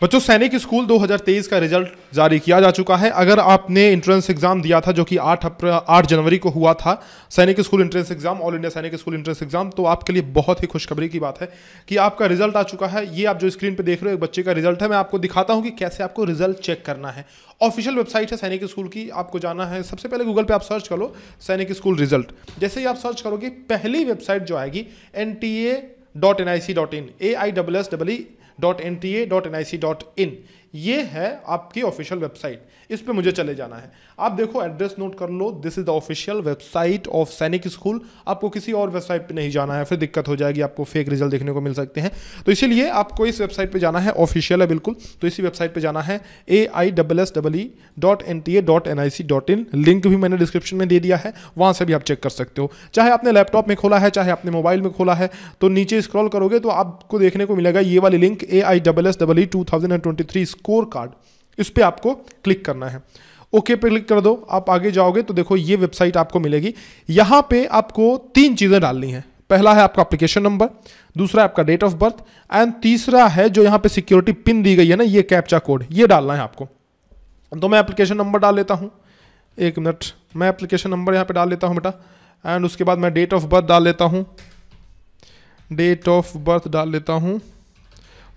बच्चों सैनिक स्कूल 2023 का रिजल्ट जारी किया जा चुका है। अगर आपने एंट्रेंस एग्जाम दिया था जो कि 8 जनवरी को हुआ था, सैनिक school entrance exam, all India सैनिक स्कूल एंट्रेंस एग्जाम, तो आपके लिए बहुत ही खुशखबरी की बात है कि आपका रिजल्ट आ चुका है। ये आप जो स्क्रीन पे देख रहे हो एक बच्चे का रिजल्ट है। मैं आपको दिखाता हूँ कि कैसे आपको रिजल्ट चेक करना है। ऑफिशियल वेबसाइट है सैनिक स्कूल की, आपको जाना है। सबसे पहले गूगल पे आप सर्च कर लो सैनिक स्कूल रिजल्ट। जैसे ही आप सर्च करोगे पहली वेबसाइट जो आएगी nta.nic.in, AISSEE.nta.nic.in, ये है आपकी ऑफिशियल वेबसाइट। इस पे मुझे चले जाना है। आप देखो एड्रेस नोट कर लो, this is the official website of Sainik school. आपको किसी और वेबसाइट पे नहीं जाना है, फिर दिक्कत हो जाएगी, आपको फेक रिजल्ट देखने को मिल सकते हैं। तो इसीलिए आपको इस वेबसाइट पे जाना है, ऑफिशियल है बिल्कुल। तो इसी वेबसाइट पे जाना है AISSEE.nta.nic.in। लिंक भी मैंने डिस्क्रिप्शन में दे दिया है, वहां से भी आप चेक कर सकते हो। चाहे आपने लैपटॉप में खोला है, चाहे आपने मोबाइल में खोला है, तो नीचे स्क्रॉल करोगे तो आपको देखने को मिलेगा ये वाली लिंक AISSEE 2023 स्कोर कार्ड। इस पे आपको क्लिक करना है। ओके पे क्लिक कर दो। आप आगे जाओगे तो देखो ये वेबसाइट आपको मिलेगी। यहां पे आपको 3 चीजें डालनी है। पहला है आपका एप्लीकेशन नंबर, दूसरा है आपका डेट ऑफ बर्थ, एंड तीसरा है जो यहां पे सिक्योरिटी पिन दी गई है ना, ये कैप्चा कोड, ये डालना है आपको। तो मैं एप्लीकेशन नंबर डाल लेता हूं। 1 मिनट, मैं एप्लीकेशन नंबर यहां पे डाल लेता हूं बेटा, एंड उसके बाद मैं डेट ऑफ बर्थ डाल लेता हूं। डेट ऑफ बर्थ डाल लेता हूं।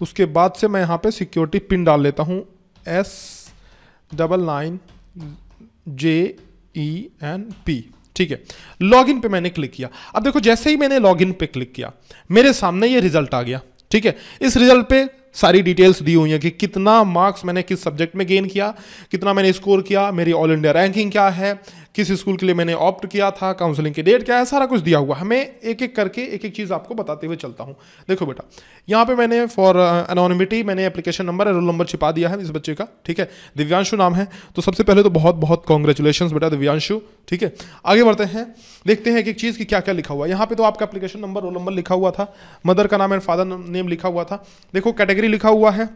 उसके बाद से मैं यहां पे सिक्योरिटी पिन डाल लेता हूं, S99JENP। ठीक है, लॉगिन पे मैंने क्लिक किया। अब देखो जैसे ही मैंने लॉगिन पे क्लिक किया मेरे सामने ये रिजल्ट आ गया। ठीक है, इस रिजल्ट पे सारी डिटेल्स दी हुई हैं कि कितना मार्क्स मैंने किस सब्जेक्ट में गेन किया, कितना मैंने स्कोर किया, मेरी ऑल इंडिया रैंकिंग क्या है, किस स्कूल के लिए मैंने ऑप्ट किया था, काउंसलिंग की डेट क्या है, सारा कुछ दिया हुआ है। मैं एक एक करके एक एक चीज़ आपको बताते हुए चलता हूँ। देखो बेटा, यहाँ पे मैंने फॉर एनोनिमिटी मैंने एप्लीकेशन नंबर रोल नंबर छिपा दिया है इस बच्चे का। ठीक है, दिव्यांशु नाम है। तो सबसे पहले तो बहुत बहुत कॉन्ग्रेचुलेशन बेटा दिव्यांशु। ठीक है, आगे बढ़ते हैं, देखते हैं एक एक चीज़ की क्या क्या लिखा हुआ है। यहाँ पे तो आपका एप्लीकेशन नंबर रोल नंबर लिखा हुआ था, मदर का नाम एंड फादर नेम लिखा हुआ था। देखो कैटेगरी लिखा हुआ है,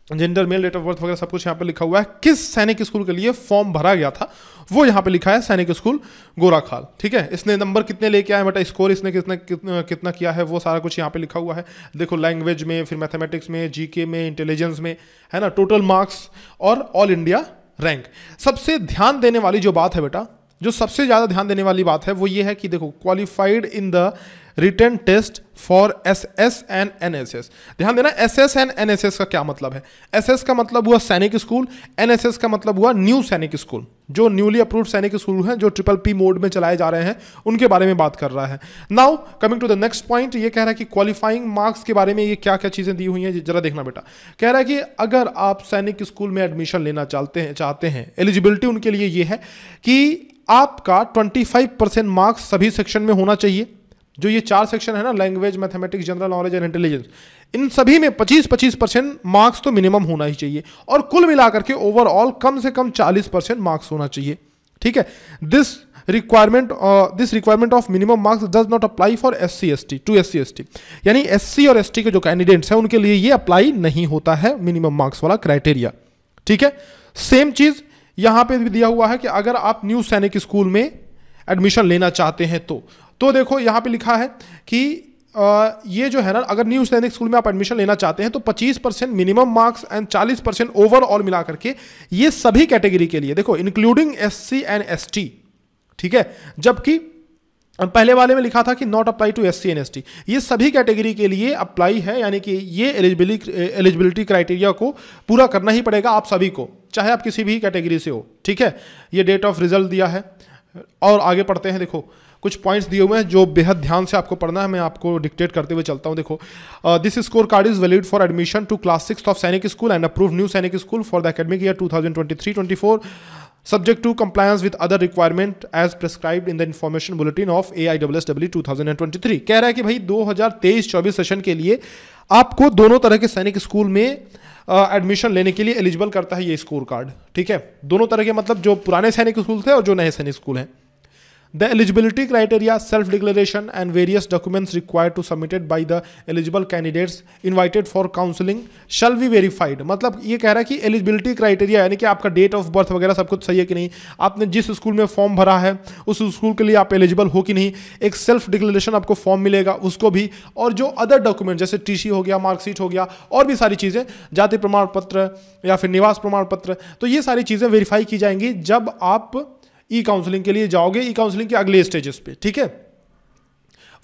gender male, date of birth वगैरह सब कुछ यहाँ पे लिखा हुआ है। किस सैनिक स्कूल के लिए फॉर्म भरा गया था वो यहाँ पे लिखा है, सैनिक स्कूल गोराखाल। ठीक है, इसने नंबर कितने लेके आए बेटा, स्कोर इसने कितना किया है, वो सारा कुछ यहाँ पे लिखा हुआ है। देखो लैंग्वेज में, फिर मैथमेटिक्स में, जीके में, इंटेलिजेंस में, है ना, टोटल मार्क्स और ऑल इंडिया रैंक। सबसे ध्यान देने वाली जो बात है बेटा, जो सबसे ज़्यादा ध्यान देने वाली बात है वो ये है कि देखो qualified in the written test for SS and NSS। ध्यान देना, SS एंड NSS का क्या मतलब है। SS का मतलब हुआ सैनिक स्कूल, NSS का मतलब हुआ न्यू सैनिक स्कूल। जो न्यूली अप्रूव्ड सैनिक स्कूल हैं, जो PPP मोड में चलाए जा रहे हैं, उनके बारे में बात कर रहा है। Now coming to the next point, ये कह रहा है कि क्वालिफाइंग मार्क्स के बारे में ये क्या क्या चीज़ें दी हुई हैं, जरा देखना बेटा। कह रहा है कि अगर आप सैनिक स्कूल में एडमिशन लेना चाहते हैं, एलिजिबिलिटी उनके लिए ये है कि आपका 25% मार्क्स सभी सेक्शन में होना चाहिए। जो ये 4 सेक्शन है ना, language, mathematics, general knowledge and intelligence, इन सभी में 25% मार्क्स तो मिनिमम होना ही चाहिए, और कुल मिलाकर के ओवरऑल कम से कम 40% मार्क्स होना चाहिए। ठीक है, this requirement of minimum marks does not apply for SC/ST। यानी SC और ST के जो कैंडिडेट्स हैं उनके लिए ये अप्लाई नहीं होता है मिनिमम मार्क्स वाला क्राइटेरिया। ठीक है, सेम चीज यहां पे भी दिया हुआ है कि अगर आप न्यू सैनिक स्कूल में एडमिशन लेना चाहते हैं तो देखो यहां पे लिखा है कि ये जो है ना, अगर न्यू सैनिक स्कूल में आप एडमिशन लेना चाहते हैं तो 25% मिनिमम मार्क्स एंड 40% ओवरऑल मिला करके, ये सभी कैटेगरी के लिए, देखो इंक्लूडिंग SC एंड ST। ठीक है, जबकि पहले वाले में लिखा था कि not apply to SC and ST, ये सभी कैटेगरी के लिए अप्लाई है। यानी कि ये एलिजिबिलिटी क्राइटेरिया को पूरा करना ही पड़ेगा आप सभी को, चाहे आप किसी भी कैटेगरी से हो। ठीक है, ये डेट ऑफ रिजल्ट दिया है। और आगे पढ़ते हैं, देखो कुछ पॉइंट्स दिए हुए हैं जो बेहद ध्यान से आपको पढ़ना है। मैं आपको डिक्टेट करते हुए चलता हूं। देखो, this score card is valid for admission to class 6 of Sainik school and approve new Sainik school for the academic year 2023-24 subject to compliance with other requirement as prescribed in the information bulletin of AISSEE 2023। कह रहा है कि भाई 2023-24 session के लिए आपको दोनों तरह के सैनिक स्कूल में एडमिशन लेने के लिए एलिजिबल करता है ये स्कोर कार्ड। ठीक है, दोनों तरह के, मतलब जो पुराने सैनिक स्कूल थे और जो नए सैनिक स्कूल हैं। The eligibility criteria, self-declaration and various documents required to submitted by the eligible candidates invited for counseling shall be verified। मतलब ये कह रहा है कि एलिजिबिलिटी क्राइटेरिया यानी कि आपका डेट ऑफ बर्थ वगैरह सब कुछ सही है कि नहीं, आपने जिस स्कूल में फॉर्म भरा है उस स्कूल के लिए आप एलिजिबल हो कि नहीं, एक सेल्फ डिक्लेरेशन आपको फॉर्म मिलेगा उसको भी, और जो अदर डॉक्यूमेंट जैसे टीसी हो गया, मार्कशीट हो गया, और भी सारी चीज़ें, जाति प्रमाण पत्र या फिर निवास प्रमाण पत्र, तो ये सारी चीज़ें वेरीफाई की जाएंगी जब आप ई काउंसलिंग के लिए जाओगे। ई काउंसलिंग के अगले स्टेजेस पे, ठीक है,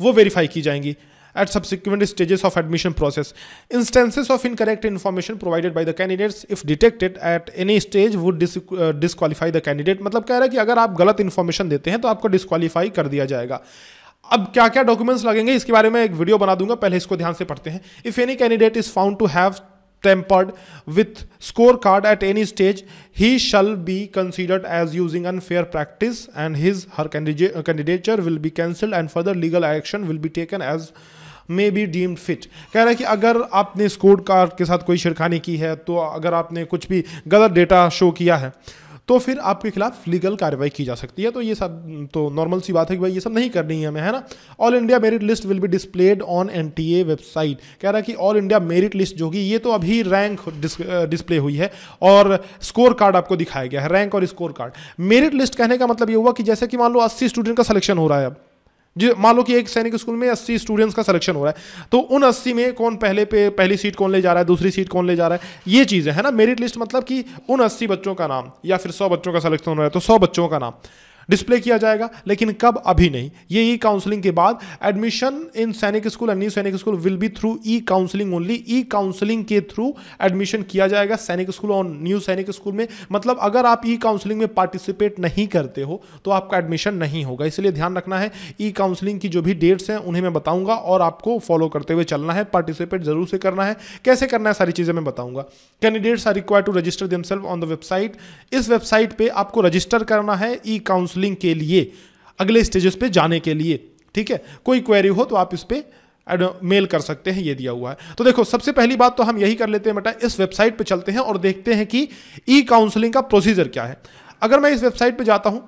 वो वेरीफाई की जाएंगी at subsequent stages of admission process. Instances of incorrect information provided by the candidates if detected at any stage would disqualify the candidate. मतलब कह रहा है कि अगर आप गलत इन्फॉर्मेशन देते हैं तो आपको डिस्क्वालीफाई कर दिया जाएगा। अब क्या क्या डॉक्यूमेंट्स लगेंगे इसके बारे में एक वीडियो बना दूंगा, पहले इसको ध्यान से पढ़ते हैं। If any candidate is found to have tempered with scorecard at any stage, he shall be considered as using unfair practice and her candidature will be cancelled and further legal action will be taken as may be deemed fit। कह रहा है कि अगर आपने score card के साथ कोई छिड़खानी की है, तो अगर आपने कुछ भी गलत डेटा शो किया है तो फिर आपके खिलाफ लीगल कार्रवाई की जा सकती है। तो ये सब तो नॉर्मल सी बात है कि भाई ये सब नहीं करनी है हमें, है ना। All India merit list will be displayed on NTA website. कह रहा है कि ऑल इंडिया मेरिट लिस्ट जो होगी ये तो अभी रैंक डिस्प्ले हुई है और स्कोर कार्ड आपको दिखाया गया है, रैंक और स्कोर कार्ड। मेरिट लिस्ट कहने का मतलब ये हुआ कि जैसे कि मान लो 80 स्टूडेंट का सिलेक्शन हो रहा है, अब जो मान लो कि एक सैनिक स्कूल में 80 स्टूडेंट्स का सिलेक्शन हो रहा है, तो उन 80 में कौन पहली सीट कौन ले जा रहा है, दूसरी सीट कौन ले जा रहा है, ये चीज़ है ना। मेरिट लिस्ट मतलब कि उन 80 बच्चों का नाम, या फिर 100 बच्चों का सिलेक्शन हो रहा है तो 100 बच्चों का नाम डिस्प्ले किया जाएगा। लेकिन कब? अभी नहीं, ये ई काउंसलिंग के बाद। एडमिशन इन सैनिक school and new Sainik school will be through E counselling only. E counselling के थ्रू एडमिशन किया जाएगा सैनिक स्कूल और न्यू सैनिक स्कूल में। मतलब अगर आप ई काउंसलिंग में पार्टिसिपेट नहीं करते हो तो आपका एडमिशन नहीं होगा, इसलिए ध्यान रखना है। ई काउंसलिंग की जो भी डेट्स हैं उन्हें मैं बताऊंगा और आपको फॉलो करते हुए चलना है, पार्टिसिपेट जरूर से करना है। कैसे करना है सारी चीज़ें मैं बताऊंगा। Candidates are required to register themselves on the website. इस वेबसाइट पे आपको रजिस्टर करना है ई काउंसलिंग के लिए, अगले स्टेजेस पे जाने के लिए, ठीक है। कोई क्वेरी हो तो आप इस पे मेल कर सकते हैं, ये दिया हुआ है। तो देखो सबसे पहली बात तो हम यही कर लेते हैं बेटा, इस वेबसाइट पे चलते हैं और देखते हैं कि ई काउंसलिंग का प्रोसीजर क्या है। अगर मैं इस वेबसाइट पे जाता हूं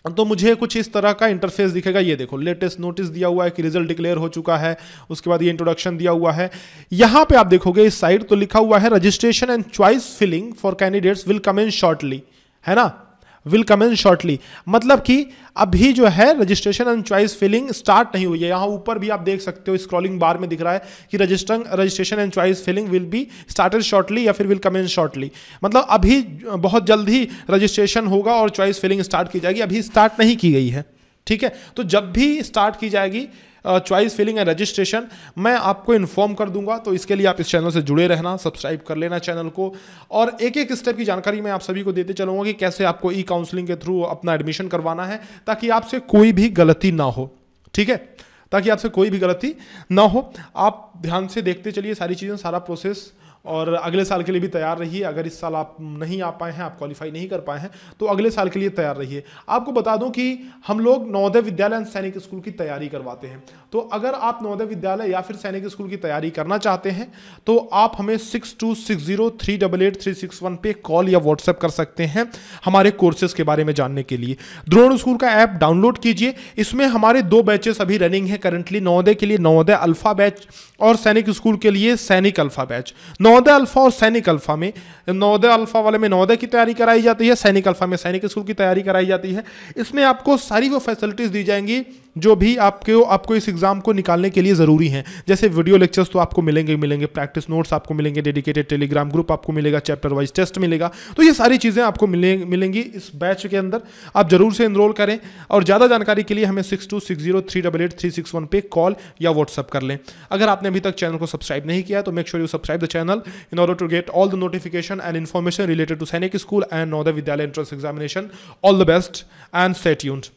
तो मुझे कुछ इस तरह का इंटरफेस दिखेगा। ये देखो लेटेस्ट नोटिस दिया हुआ है कि रिजल्ट डिक्लेयर हो चुका है, उसके बाद ये इंट्रोडक्शन दिया हुआ है। यहां पे आप देखोगे इस साइड तो लिखा हुआ है registration and choice filling for candidates will commence shortly, है ना, विल कमेंस शॉर्टली। मतलब कि अभी जो है registration and choice filling start नहीं हुई है। यहाँ ऊपर भी आप देख सकते हो स्क्रॉलिंग बार में दिख रहा है कि registration and choice filling will be started shortly या फिर विल कमेंस शॉर्टली। मतलब अभी बहुत जल्द ही रजिस्ट्रेशन होगा और चॉइस फिलिंग स्टार्ट की जाएगी, अभी स्टार्ट नहीं की गई है, ठीक है। तो जब भी स्टार्ट की जाएगी चॉइस फिलिंग एंड रजिस्ट्रेशन मैं आपको इन्फॉर्म कर दूंगा। तो इसके लिए आप इस चैनल से जुड़े रहना, सब्सक्राइब कर लेना चैनल को, और एक एक स्टेप की जानकारी मैं आप सभी को देते चलूंगा कि कैसे आपको ई काउंसलिंग के थ्रू अपना एडमिशन करवाना है, ताकि आपसे कोई भी गलती ना हो, ठीक है, ताकि आपसे कोई भी गलती ना हो। आप ध्यान से देखते चलिए सारी चीज़ें, सारा प्रोसेस, और अगले साल के लिए भी तैयार रहिए। अगर इस साल आप नहीं आ पाए हैं, आप क्वालिफाई नहीं कर पाए हैं, तो अगले साल के लिए तैयार रहिए। आपको बता दूं कि हम लोग नवोदय विद्यालय एंड सैनिक स्कूल की तैयारी करवाते हैं। तो अगर आप नवोदय विद्यालय या फिर सैनिक स्कूल की तैयारी करना चाहते हैं तो आप हमें 6260388361 पे कॉल या व्हाट्सएप कर सकते हैं हमारे कोर्सेज के बारे में जानने के लिए। द्रोण स्कूल का ऐप डाउनलोड कीजिए, इसमें हमारे 2 बैचेस अभी रनिंग है करंटली। नवोदय के लिए नवोदय अल्फा बैच और सैनिक स्कूल के लिए सैनिक अल्फा बैच। नवोदय अल्फा और सैनिक अल्फा में, नवोदय अल्फा वाले में नवोदय की तैयारी कराई जाती है, सैनिक अल्फा में सैनिक स्कूल की तैयारी कराई जाती है। इसमें आपको सारी वो फैसिलिटीज दी जाएंगी जो भी आपको इस एग्जाम को निकालने के लिए जरूरी हैं। जैसे वीडियो लेक्चर्स तो आपको मिलेंगे, प्रैक्टिस नोट्स आपको मिलेंगे, डेडिकेटेड टेलीग्राम ग्रुप आपको मिलेगा, चैप्टर वाइज टेस्ट मिलेगा। तो ये सारी चीजें आपको मिलेंगी इस बैच के अंदर। आप जरूर से एनरोल करें और ज्यादा जानकारी के लिए हमें 6260388361 पे कॉल या व्हाट्सएप कर लें। अगर आपने अभी तक चैनल को सब्सक्राइब नहीं किया तो make sure you subscribe the channel in order to get all the notification and information related to Sainik School and Navodaya Vidyalaya entrance examination. All the best and stay tuned.